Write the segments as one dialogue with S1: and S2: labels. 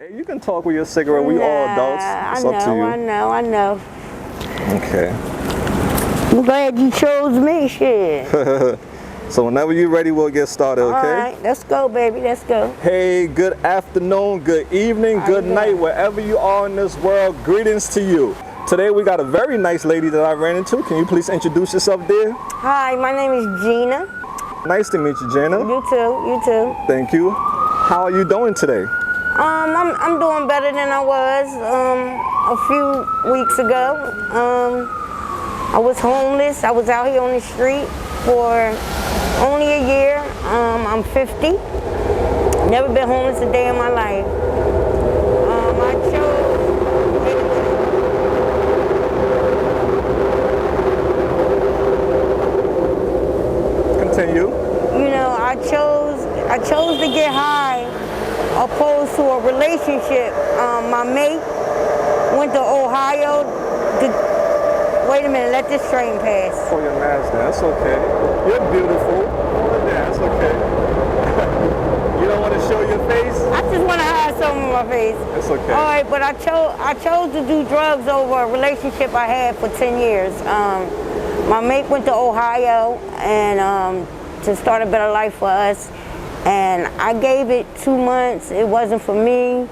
S1: Hey, you can talk with your cigarette. We all adults. It's up to you.
S2: I know.
S1: Okay.
S2: I'm glad you chose me, shit.
S1: So whenever you're ready, we'll get started, okay?
S2: All right, let's go, baby, let's go.
S1: Hey, good afternoon, good evening, good night, wherever you are in this world. Greetings to you. Today we got a very nice lady that I ran into. Can you please introduce yourself, dear?
S2: Hi, my name is Gina.
S1: Nice to meet you, Jaina.
S2: You too.
S1: Thank you. How are you doing today?
S2: I'm doing better than I was a few weeks ago. I was homeless. I was out here on the street for only a year. I'm 50. Never been homeless a day in my life. I chose.
S1: Continue.
S2: You know, I chose to get high, opposed to a relationship. My mate went to Ohio. Wait a minute, let this train pass.
S1: Oh, your mask, that's okay. You're beautiful. That's okay. You don't want to show your face?
S2: I just want to hide something on my face.
S1: It's okay.
S2: All right, but I chose to do drugs over a relationship I had for 10 years. My mate went to Ohio and to start a better life for us. And I gave it 2 months. It wasn't for me.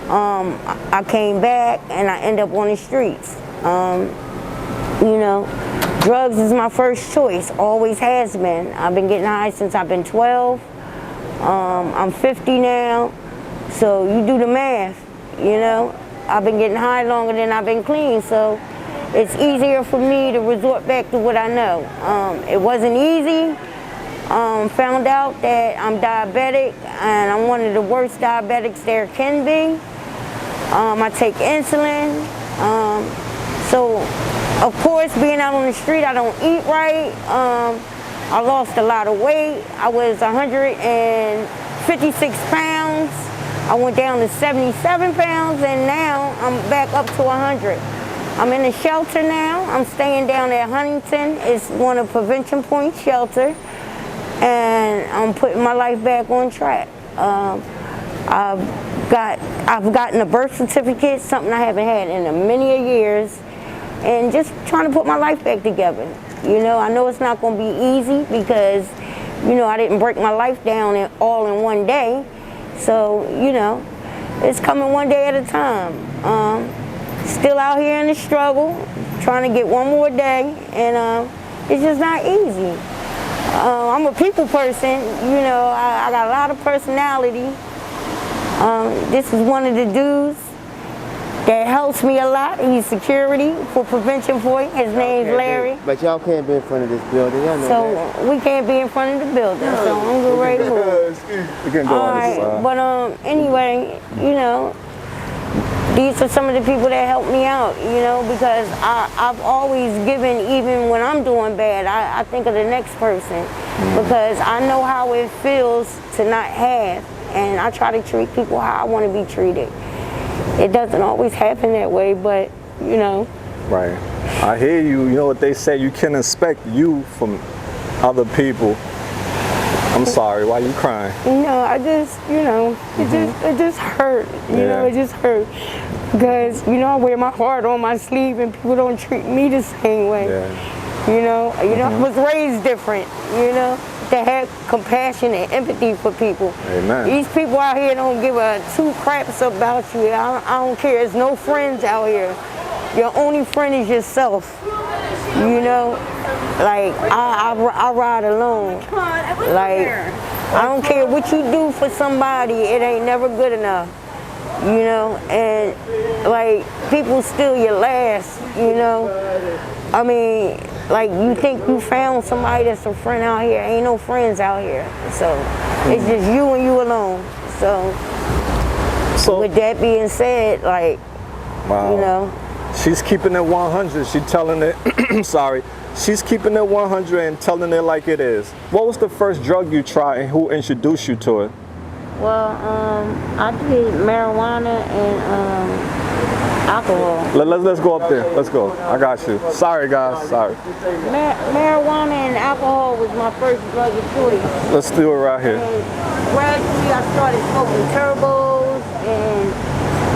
S2: I came back and I ended up on the streets. You know, drugs is my first choice, always has been. I've been getting high since I've been 12. I'm 50 now, so you do the math, you know. I've been getting high longer than I've been clean, so it's easier for me to resort back to what I know. It wasn't easy. Found out that I'm diabetic, and I'm one of the worst diabetics there can be. I take insulin, so of course, being out on the street, I don't eat right. I lost a lot of weight. I was 156 pounds. I went down to 77 pounds, and now I'm back up to 100. I'm in a shelter now. I'm staying down at Huntington. It's one of Prevention Point shelter, and I'm putting my life back on track. I've gotten a birth certificate, something I haven't had in many years. And just trying to put my life back together. You know, I know it's not going to be easy because, you know, I didn't break my life down all in one day. So, you know, it's coming one day at a time. Still out here in the struggle, trying to get one more day, and it's just not easy. I'm a people person, you know, I got a lot of personality. This is one of the dudes that helps me a lot. He's security for Prevention Point. His name's Larry.
S3: But y'all can't be in front of this building.
S2: So we can't be in front of the building. So I'm getting ready to move.
S1: We can go on this side.
S2: But anyway, you know, these are some of the people that help me out. You know, because I've always given, even when I'm doing bad. I think of the next person because I know how it feels to not have, and I try to treat people how I want to be treated. It doesn't always happen that way, but, you know.
S1: Right. I hear you. You know what they say, you can expect you from other people. I'm sorry, why are you crying?
S2: You know, I just, you know, it just hurt. You know, it just hurt. Because, you know, I wear my heart on my sleeve and people don't treat me the same way. Yeah. You know, I was raised different, you know, to have compassion and empathy for people.
S1: Amen.
S2: These people out here don't give a two craps about you. I don't care. There's no friends out here. Your only friend is yourself. You know, like I ride alone. Like I don't care what you do for somebody. It ain't never good enough. You know, and like people steal your last. You know, I mean. Like, you think you found somebody that's a friend out here. Ain't no friends out here. So, it's just you and you alone. So with that being said, like, you know.
S1: She's keeping it 100. She's telling it, sorry. She's keeping it 100 and telling it like it is. What was the first drug you tried and who introduced you to it?
S2: Well, I did marijuana and alcohol.
S1: Let's go up there. Let's go. I got you. Sorry, guys. Sorry.
S2: Marijuana and alcohol was my first drug of choice.
S1: Let's do it right here.
S2: And gradually, I started smoking turbos and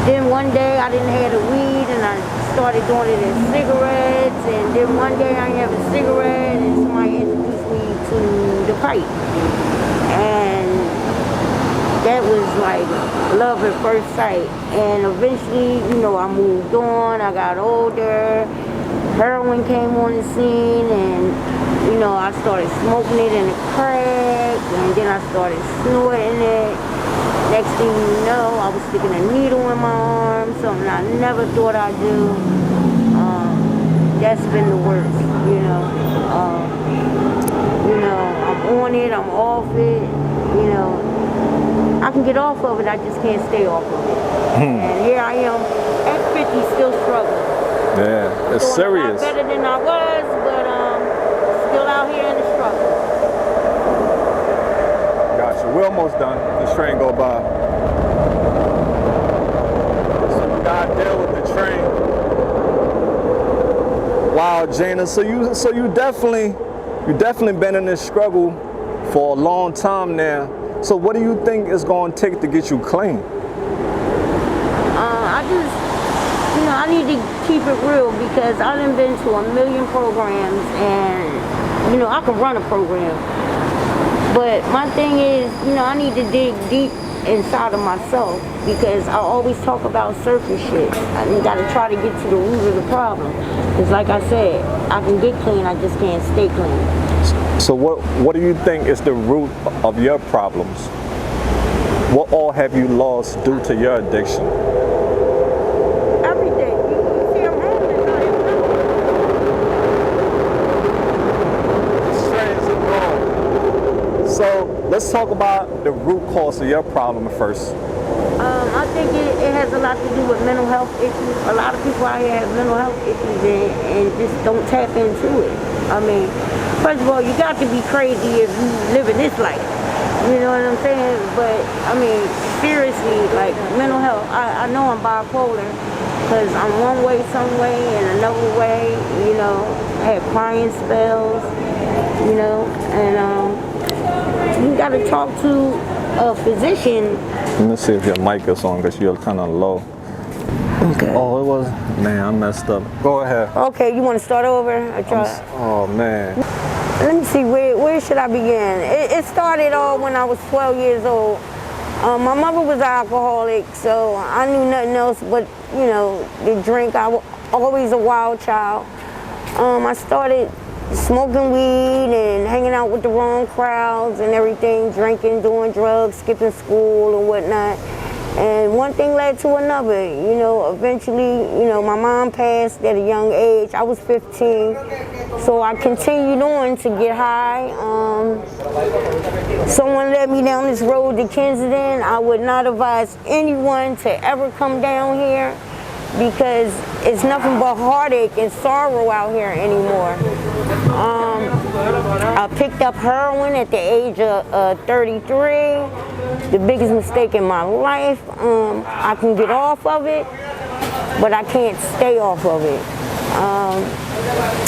S2: Then one day I didn't have the weed and I started doing it in cigarettes, and then one day I didn't have a cigarette and somebody introduced me to the pipe. And that was like love at first sight. And eventually, you know, I moved on, I got older, heroin came on the scene, and you know, I started smoking it in the crack, and then I started snorting it. Next thing you know, I was sticking a needle in my arm, something I never thought I'd do. That's been the worst, you know. I'm on it, I'm off it, you know. I can get off of it, I just can't stay off of it. And here I am at 50 still struggling.
S1: Yeah, it's serious.
S2: A lot better than I was, but still out here in the struggle.
S1: Gotcha. We're almost done. This train go by. So you gotta deal with the train. Wow, Jaina. So you definitely been in this struggle for a long time now. So what do you think it's gonna take to get you clean?
S2: I need to keep it real because I done been to a million programs, and you know, I can run a program. But my thing is, you know, I need to dig deep inside of myself because I always talk about surface shit. I gotta try to get to the root of the problem. Because like I said, I can get clean, I just can't stay clean.
S1: So what do you think is the root of your problems? What all have you lost due to your addiction?
S2: Everything. You see, I'm homeless.
S1: So let's talk about the root cause of your problem first.
S2: I think it has a lot to do with mental health issues. A lot of people out here have mental health issues and just don't tap into it. I mean, first of all, you got to be crazy if you live in this life. You know what I'm saying? But, I mean, seriously, like, mental health, I know I'm bipolar because I'm one way some way and another way, you know. I have crying spells, you know, and you got to talk to a physician.
S1: Let me see if your mic is on because you're kind of low.
S2: Okay.
S1: Oh, it was, man, I messed up. Go ahead.
S2: Okay, you want to start over?
S1: Oh, man.
S2: Let me see, where should I begin? It started all when I was 12 years old. My mother was an alcoholic, so I knew nothing else but, you know, the drink. I was always a wild child. I started smoking weed and hanging out with the wrong crowds and everything, drinking, doing drugs, skipping school and whatnot. And one thing led to another, you know, eventually, you know, my mom passed at a young age. I was 15, so I continued on to get high. Someone led me down this road to Kensington. I would not advise anyone to ever come down here because it's nothing but heartache and sorrow out here anymore. I picked up heroin at the age of 33. The biggest mistake in my life. I can get off of it, but I can't stay off of it.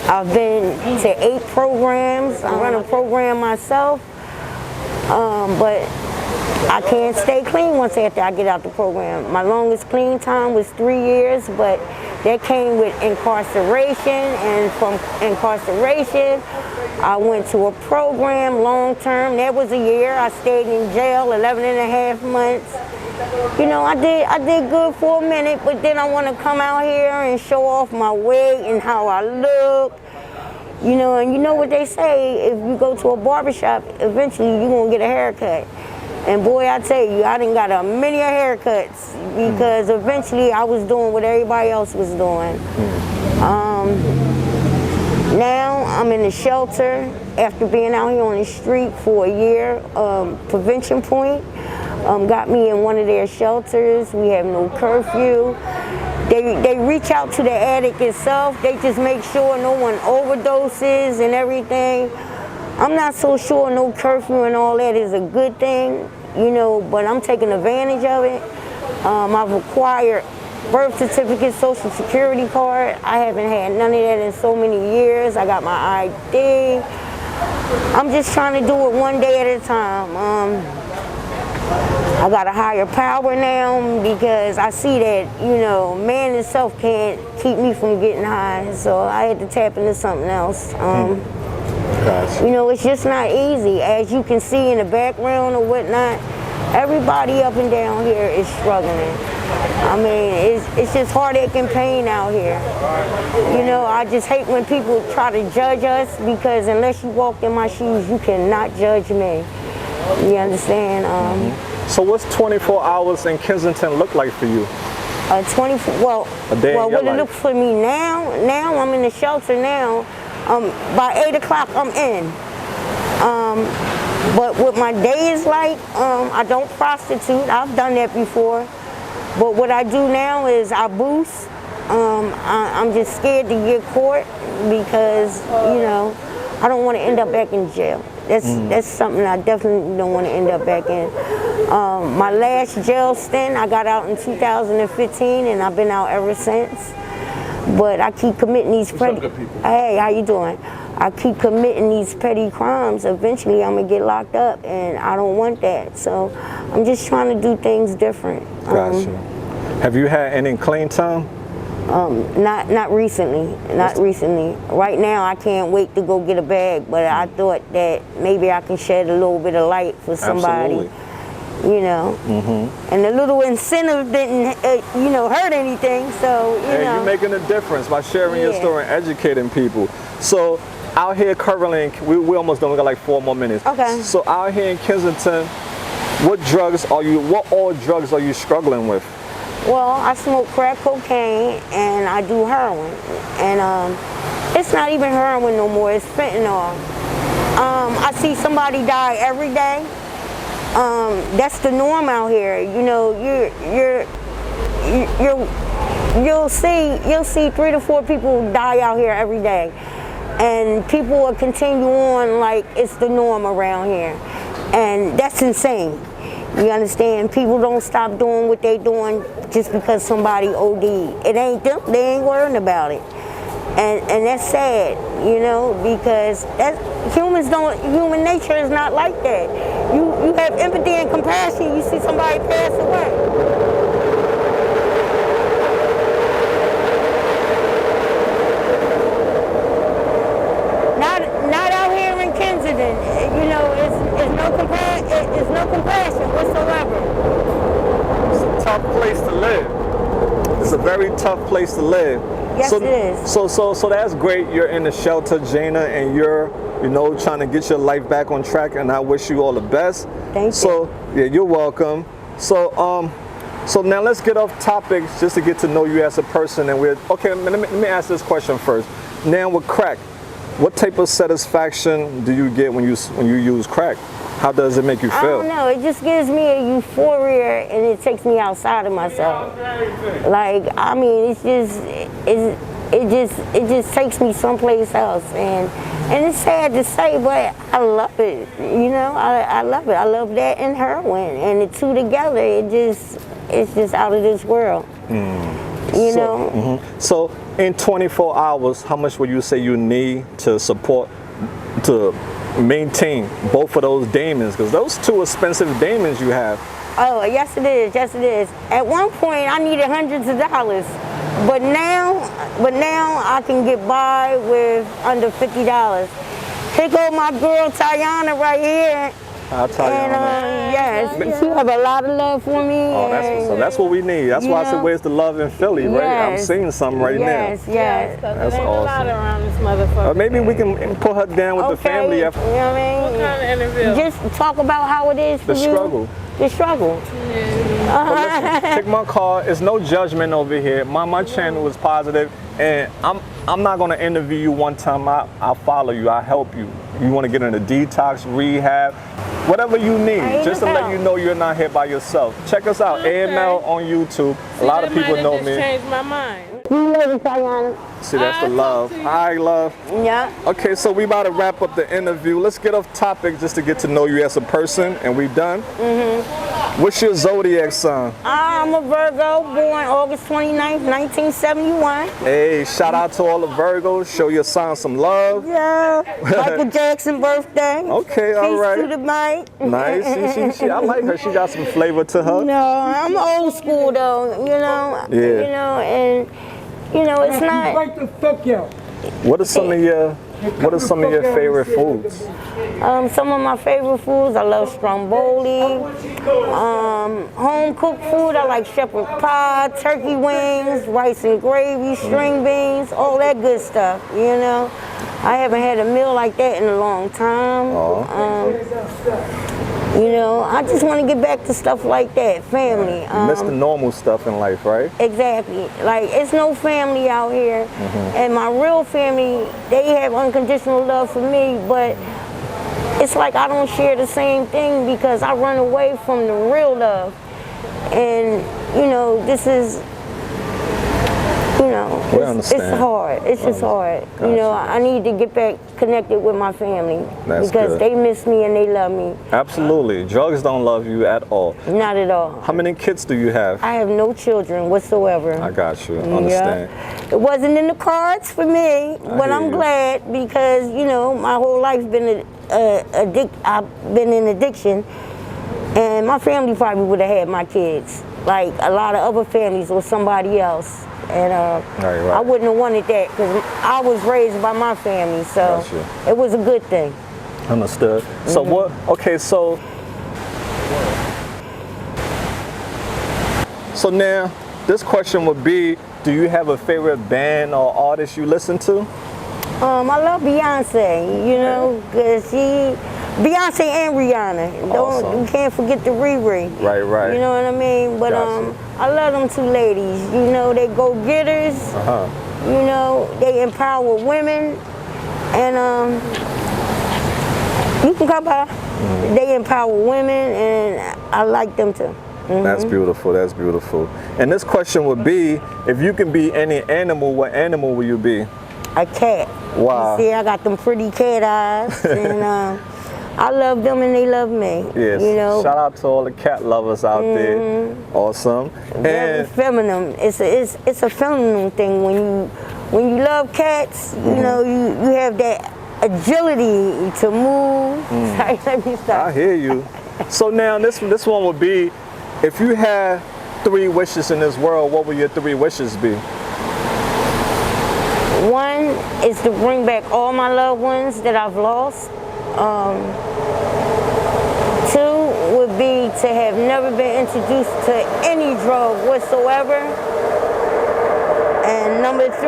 S2: I've been to 8 programs. I run a program myself, but I can't stay clean once after I get out the program. My longest clean time was 3 years, but that came with incarceration, and from incarceration, I went to a program long term. That was a year. I stayed in jail 11 and a half months. You know, I did good for a minute, but then I want to come out here and show off my weight and how I look. You know, and you know what they say, if you go to a barbershop, eventually you're going to get a haircut. And boy, I tell you, I done got a many haircuts because eventually I was doing what everybody else was doing. Now I'm in the shelter after being out here on the street for a year. Prevention Point got me in one of their shelters. We have no curfew. They reach out to the addict itself. They just make sure no one overdoses and everything. I'm not so sure no curfew and all that is a good thing, you know, but I'm taking advantage of it. I've acquired birth certificate, social security card. I haven't had none of that in so many years. I got my ID. I'm just trying to do it one day at a time. I got a higher power now because I see that, you know, man itself can't keep me from getting high. So I had to tap into something else.
S1: Gotcha.
S2: You know, it's just not easy. As you can see in the background or whatnot, everybody up and down here is struggling. I mean, it's just heartache and pain out here. You know, I just hate when people try to judge us because unless you walked in my shoes, you cannot judge me. You understand?
S1: So what's 24 hours in Kensington look like for you?
S2: A day what it looks for me now I'm in the shelter now. By 8 o'clock I'm in. But what my day is like, I don't prostitute. I've done that before. But what I do now is I boost. I'm just scared to get caught because, you know, I don't want to end up back in jail. That's something I definitely don't want to end up back in. My last jail stint, I got out in 2015, and I've been out ever since. But I keep committing these petty. Hey, how you doing? I keep committing these petty crimes. Eventually, I'm gonna get locked up, and I don't want that. So I'm just trying to do things different.
S1: Gotcha. Have you had any clean time?
S2: Not recently. Not recently. Right now, I can't wait to go get a bag. But I thought that maybe I can shed a little bit of light for somebody.
S1: Absolutely.
S2: You know, and the little incentive didn't, you know, hurt anything. So you know,
S1: you're making a difference by sharing your story and educating people. So out here currently, we almost done. We got like 4 more minutes.
S2: Okay.
S1: So out here in Kensington, what all drugs are you struggling with?
S2: Well, I smoke crack cocaine and I do heroin, and it's not even heroin no more. It's fentanyl. I see somebody die every day. That's the norm out here. You know, you'll see 3 to 4 people die out here every day, and people will continue on like it's the norm around here, and that's insane. You understand? People don't stop doing what they doing just because somebody OD'd. It ain't them. They ain't worrying about it. And that's sad, you know, because human nature is not like that. You have empathy and compassion, you see somebody pass away. Not out here in Kensington, you know, it's no compassion whatsoever.
S1: It's a tough place to live. It's a very tough place to live.
S2: Yes, it is.
S1: So that's great. You're in the shelter, Jaina, and you're, you know, trying to get your life back on track. And I wish you all the best.
S2: Thank you.
S1: So yeah, you're welcome. So now let's get off topic just to get to know you as a person. And okay. Let me ask this question first. Now with crack, what type of satisfaction do you get when you use crack? How does it make you feel?
S2: I don't know. It just gives me a euphoria, and it takes me outside of myself. Like, I mean, it just takes me someplace else, and it's sad to say, but I love it. You know, I love it. I love that and heroin, and the two together, it's just out of this world. You know.
S1: So in 24 hours, how much would you say you need to maintain both of those demons? Because those 2 expensive demons you have.
S2: Oh, yes it is. Yes it is. At one point, I needed hundreds of dollars, but now I can get by with under $50. Here go my girl Jaina right here.
S1: I'll tell you.
S2: And yes, she have a lot of love for me.
S1: Oh, that's what we need. That's why I said, "Where's the love in Philly?" Right? I'm seeing something right now.
S2: Yes.
S4: That's
S1: awesome.
S4: A lot around this motherfucker.
S1: Or maybe we can put her down with the family.
S2: You know what I mean?
S4: What kind of interview?
S2: Just talk about how it is for
S1: The
S2: you.
S1: struggle.
S2: The struggle.
S1: Listen, take my call. It's no judgment over here. My channel is positive, and I'm not gonna interview you one time. I'll follow you. I'll help you. You want to get in a detox, rehab, whatever you need, just to let you know you're not here by yourself. Check us out, AML on YouTube. A lot of people know me.
S4: Changed my mind.
S1: See, that's the love. Hi, love.
S2: Yeah.
S1: Okay, so we about to wrap up the interview. Let's get off topic just to get to know you as a person, and we done. What's your zodiac sign?
S2: I'm a Virgo, born August 29th, 1971.
S1: Hey, shout out to all the Virgos. Show your sign some love.
S2: Yeah, Michael Jackson birthday.
S1: Okay, all right.
S2: Peace to the mic.
S1: Nice. I like her. She got some flavor to her.
S2: No, I'm old school though, you know.
S1: Yeah.
S2: You know, and you know, it's not.
S5: Right the fuck out.
S1: What are some of your favorite foods?
S2: Some of my favorite foods, I love stromboli. Home cooked food, I like shepherd pie, turkey wings, rice and gravy, string beans, all that good stuff, you know. I haven't had a meal like that in a long time. You know, I just want to get back to stuff like that, family.
S1: Miss the normal stuff in life, right?
S2: Exactly. Like, it's no family out here. And my real family, they have unconditional love for me, but it's like I don't share the same thing because I run away from the real love. And, you know, this is, you know, it's hard. It's just hard.
S1: Gotcha.
S2: You know, I need to get back connected with my family.
S1: That's
S2: because
S1: good.
S2: they miss me and they love me.
S1: Absolutely. Drugs don't love you at all.
S2: Not at all.
S1: How many kids do you have?
S2: I have no children whatsoever.
S1: I got you. Understand.
S2: Yeah. It wasn't in the cards for me, but I'm glad because, you know, my whole life's been I've been in addiction, and my family probably would have had my kids, like a lot of other families or somebody else. And
S1: right.
S2: I wouldn't have wanted that because I was raised by my family, so it was a good thing.
S1: Understood. So what? Okay, so now this question would be: do you have a favorite band or artist you listen to?
S2: I love Beyonce, you know, because Beyonce and Rihanna.
S1: Awesome.
S2: You can't forget the Riri.
S1: Right.
S2: You know what I mean? But
S1: Gotcha.
S2: I love them two ladies. You know, they go getters. You know, they empower women, and you can come by. They empower women, and I like them too.
S1: That's beautiful. That's beautiful. And this question would be: if you can be any animal, what animal will you be?
S2: A cat.
S1: Wow.
S2: You see, I got them pretty cat eyes, and I love them and they love me.
S1: Yes.
S2: You know.
S1: Shout out to all the cat lovers out there. Awesome.
S2: Very feminine. It's a feminine thing when you love cats. You know, you have that agility to move. Sorry, let me stop.
S1: I hear you. So now this one would be: if you had 3 wishes in this world, what would your 3 wishes be?
S2: One is to bring back all my loved ones that I've lost. 2 would be to have never been introduced to any drug whatsoever. And number 3,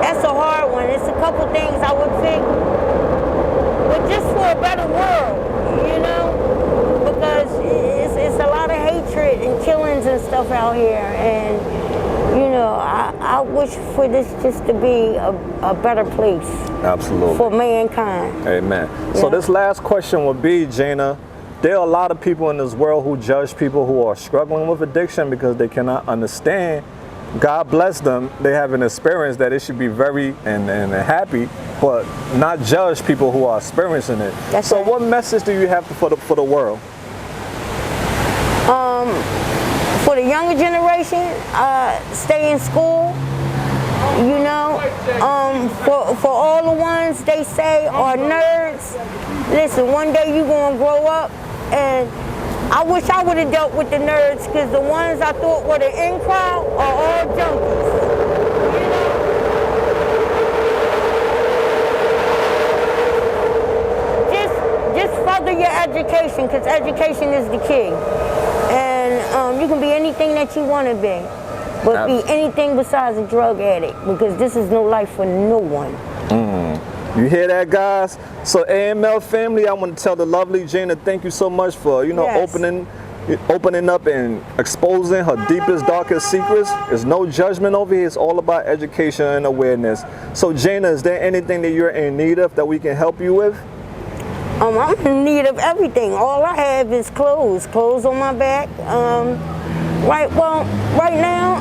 S2: that's a hard one. It's a couple things I would pick, but just for a better world, you know? Because it's a lot of hatred and killings and stuff out here, and you know, I wish for this just to be a better place.
S1: Absolutely.
S2: For mankind.
S1: Amen. So this last question would be, Jaina, there are a lot of people in this world who judge people who are struggling with addiction because they cannot understand. God bless them. They have an experience that they should be very and happy, but not judge people who are experiencing it.
S2: That's
S1: so
S2: right.
S1: what message do you have for the world?
S2: For the younger generation, stay in school. You know, for all the ones they say are nerds, listen, one day you're gonna grow up, and I wish I would have dealt with the nerds, because the ones I thought were the in crowd are all junkies. You know? Just further your education, because education is the key. And you can be anything that you want to be, but be anything besides a drug addict, because this is no life for no one.
S1: You hear that, guys? So AML family, I want to tell the lovely Gina, thank you so much for, you know, opening up and exposing her deepest, darkest secrets. There's no judgment over here. It's all about education and awareness. So Jaina, is there anything that you're in need of that we can help you with?
S2: I'm in need of everything. All I have is clothes on my back. Right now,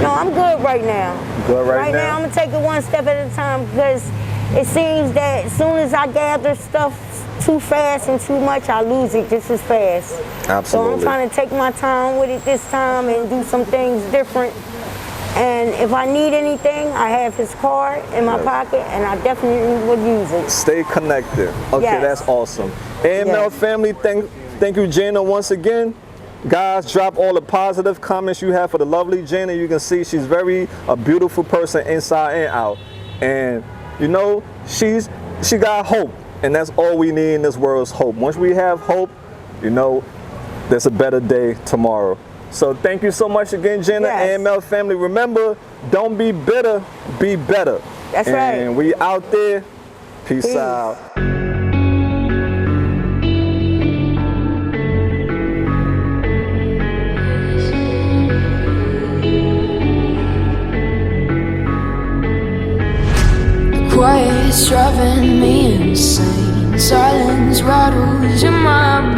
S2: no, I'm good right now.
S1: Good right now?
S2: I'm gonna take it one step at a time, because it seems that as soon as I gather stuff too fast and too much, I lose it just as fast.
S1: Absolutely.
S2: So I'm trying to take my time with it this time and do some things different. And if I need anything, I have his card in my pocket, and I definitely would use it.
S1: Stay connected. Okay,
S2: Yes.
S1: that's awesome. AML
S2: Yes.
S1: family, thank you, Jaina, once again. Guys, drop all the positive comments you have for the lovely Jaina. You can see she's a beautiful person inside and out. And you know, she got hope. And that's all we need in this world is hope. Once we have hope, you know, there's a better day tomorrow. So thank you so much again, Jaina.
S2: Yes.
S1: AML family, remember, don't be bitter, be better.
S2: That's right.
S1: And we out there. Peace out.
S5: Quiet's driving me insane. Silence rattles in my